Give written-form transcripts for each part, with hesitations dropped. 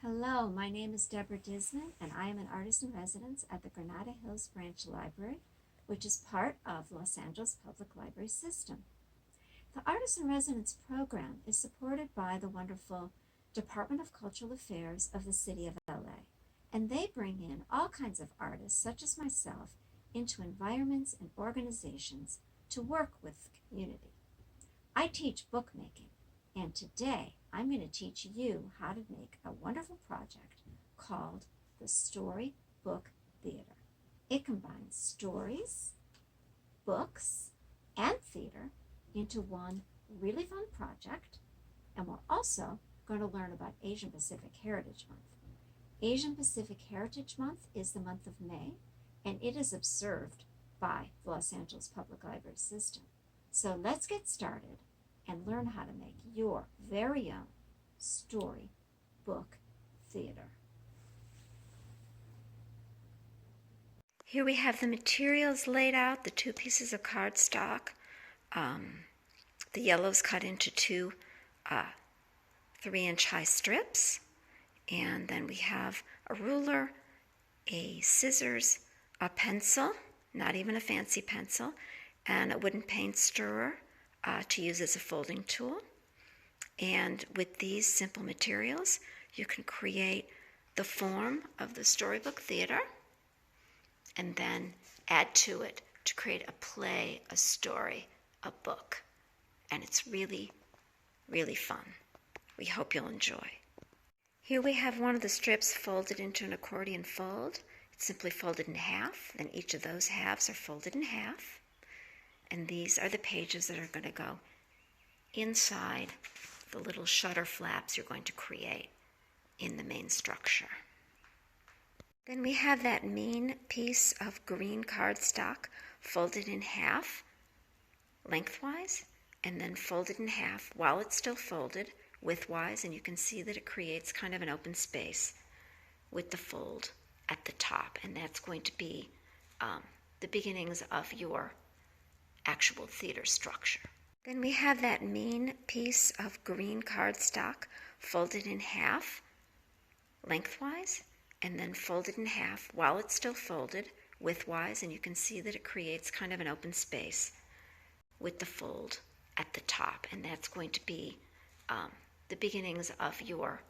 Hello, my name is Deborah Disman, and I am an artist in residence at the Granada Hills Branch Library, which is part of Los Angeles Public Library System. The Artist in Residence program is supported by the wonderful Department of Cultural Affairs of the City of LA, and they bring in all kinds of artists, such as myself, into environments and organizations to work with the community. I teach bookmaking, and today I'm going to teach you how to make a wonderful project called the Storybook Theater. It combines stories, books, and theater into one really fun project, and we're also going to learn about Asian Pacific Heritage Month. Asian Pacific Heritage Month is the month of May, and it is observed by the Los Angeles Public Library System. So let's get started and learn how to make your very own storybook theater. Here we have the materials laid out, the 2 pieces of cardstock. The yellow's cut into 2 3-inch high strips. And then we have a ruler, a scissors, a pencil, not even a fancy pencil, and a wooden paint stirrer to use as a folding tool. And with these simple materials, you can create the form of the Storybook Theater and then add to it to create a play, a story, a book. And it's really, really fun. We hope you'll enjoy. Here we have one of the strips folded into an accordion fold. It's simply folded in half, then each of those halves are folded in half. And these are the pages that are going to go inside the little shutter flaps you're going to create in the main structure. Then we have that main piece of green cardstock folded in half lengthwise and then folded in half while it's still folded widthwise, and you can see that it creates kind of an open space with the fold at the top, and that's going to be the beginnings of your actual theater structure. Then we have that main piece of green cardstock folded in half lengthwise and then folded in half while it's still folded widthwise, and you can see that it creates kind of an open space with the fold at the top, and that's going to be the beginnings of your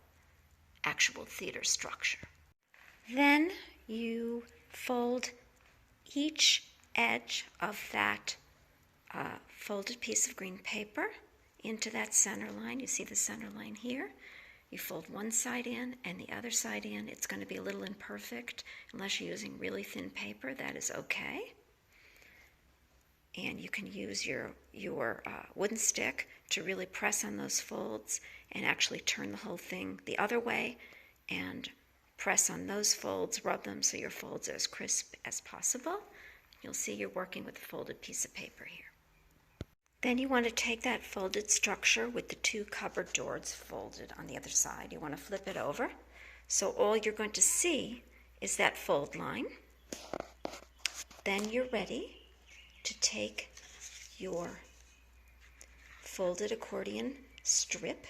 actual theater structure. Then you fold each edge of that folded piece of green paper into that center line. You see the center line here. You fold one side in and the other side in. It's going to be a little imperfect unless you're using really thin paper. That is okay. And you can use your wooden stick to really press on those folds and actually turn the whole thing the other way and press on those folds, rub them so your folds are as crisp as possible. You'll see you're working with a folded piece of paper here. Then you want to take that folded structure with the 2 cupboard doors folded on the other side. You want to flip it over. So all you're going to see is that fold line. Then you're ready to take your folded accordion strip.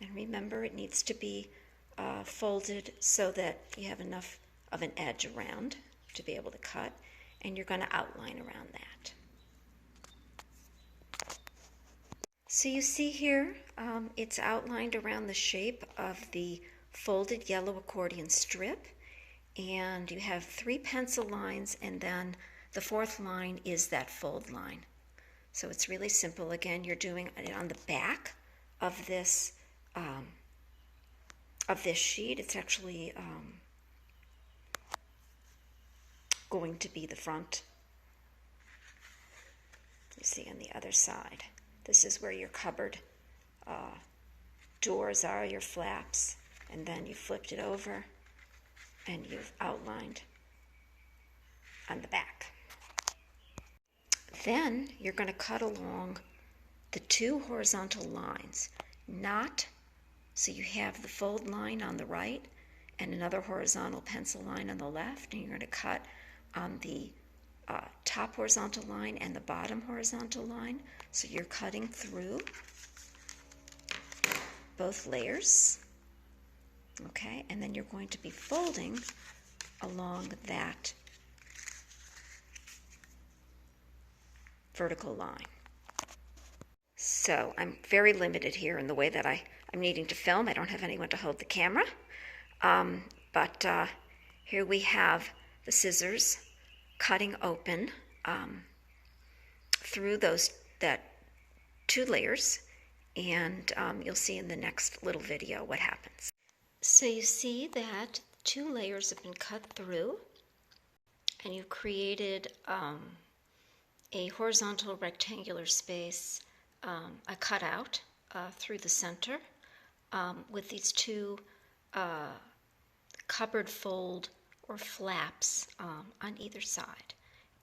And remember, it needs to be folded so that you have enough of an edge around to be able to cut. And you're going to outline around that. So you see here, it's outlined around the shape of the folded yellow accordion strip, and you have 3 pencil lines, and then the 4th line is that fold line. So it's really simple. Again, you're doing it on the back of this sheet. It's actually going to be the front. You see on the other side. This is where your cupboard doors are, your flaps, and then you flipped it over and you've outlined on the back. Then you're going to cut along the 2 horizontal lines, not so you have the fold line on the right and another horizontal pencil line on the left, and you're going to cut on the top horizontal line and the bottom horizontal line. So you're cutting through both layers. Okay, and then you're going to be folding along that vertical line. So I'm very limited here in the way that I'm needing to film. I don't have anyone to hold the camera. But here we have the scissors cutting open through that 2 layers, and you'll see in the next little video what happens. So you see that 2 layers have been cut through, and you've created a horizontal rectangular space, a cutout through the center with these 2 cupboard fold or flaps on either side.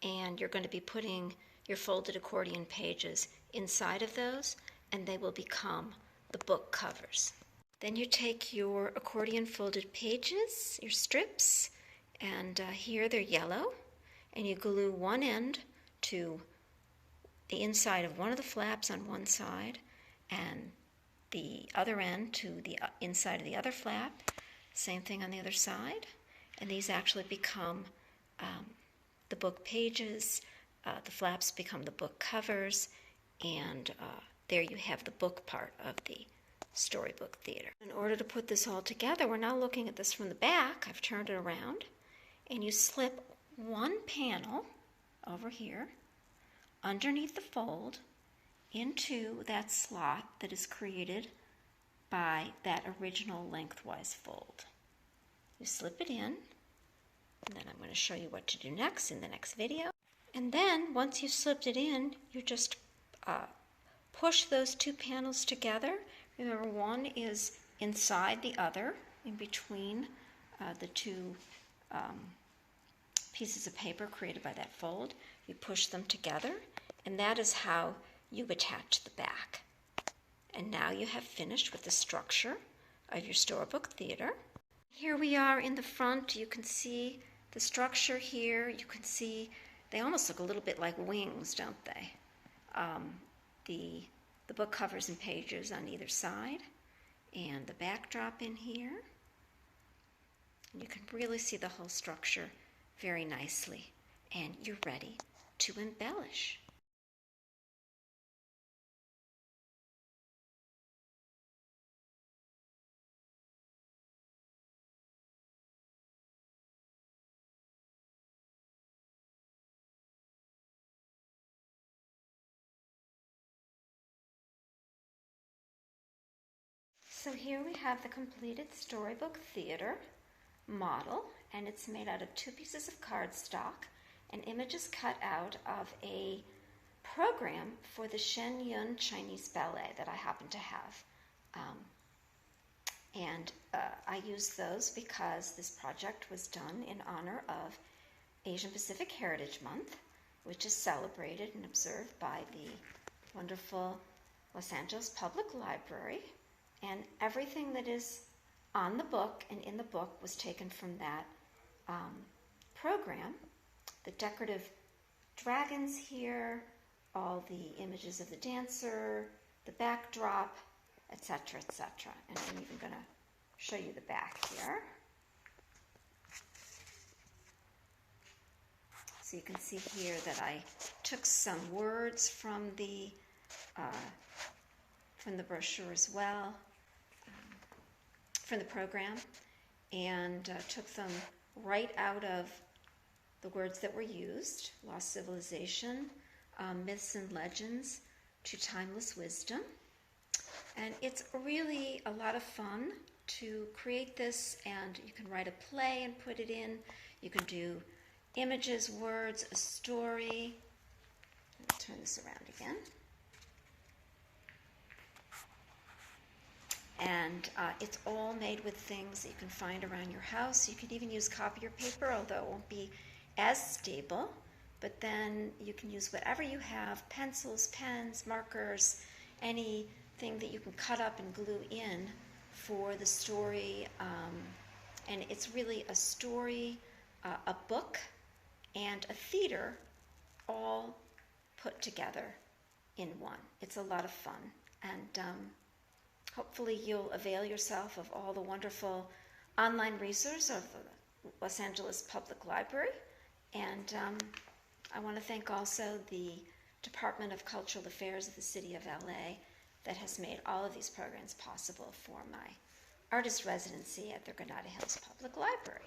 And you're going to be putting your folded accordion pages inside of those, and they will become the book covers. Then you take your accordion folded pages, your strips, and here they're yellow, and you glue one end to the inside of one of the flaps on one side, and the other end to the inside of the other flap. Same thing on the other side. And these actually become the book pages. The flaps become the book covers. And there you have the book part of the Storybook Theater. In order to put this all together, we're now looking at this from the back. I've turned it around. And you slip one panel over here underneath the fold into that slot that is created by that original lengthwise fold. You slip it in, and then I'm going to show you what to do next in the next video. And then once you've slipped it in, you just push those 2 panels together. Remember, one is inside the other, in between the 2 pieces of paper created by that fold. You push them together, and that is how you attach the back. And now you have finished with the structure of your Storybook Theater. Here we are in the front. You can see the structure here. You can see they almost look a little bit like wings, don't they? The book covers and pages on either side, and the backdrop in here. You can really see the whole structure very nicely, and you're ready to embellish. So here we have the completed Storybook Theater model, and it's made out of 2 pieces of cardstock and images cut out of a program for the Shen Yun Chinese Ballet that I happen to have. I used those because this project was done in honor of Asian Pacific Heritage Month, which is celebrated and observed by the wonderful Los Angeles Public Library. And everything that is on the book and in the book was taken from that program. The decorative dragons here, all the images of the dancer, the backdrop, etc., etc. And I'm even going to show you the back here. So you can see here that I took some words from the brochure as well, from the program, and took them right out of the words that were used: lost civilization, myths and legends, to timeless wisdom. And it's really a lot of fun to create this, and you can write a play and put it in. You can do images, words, a story. Let me turn this around again. And it's all made with things that you can find around your house. You can even use copier paper, although it won't be as stable. But then you can use whatever you have: pencils, pens, markers, anything that you can cut up and glue in for the story. And it's really a story, a book, and a theater all put together in one. It's a lot of fun. And hopefully you'll avail yourself of all the wonderful online resources of the Los Angeles Public Library. And I want to thank also the Department of Cultural Affairs of the City of LA that has made all of these programs possible for my artist residency at the Granada Hills Public Library.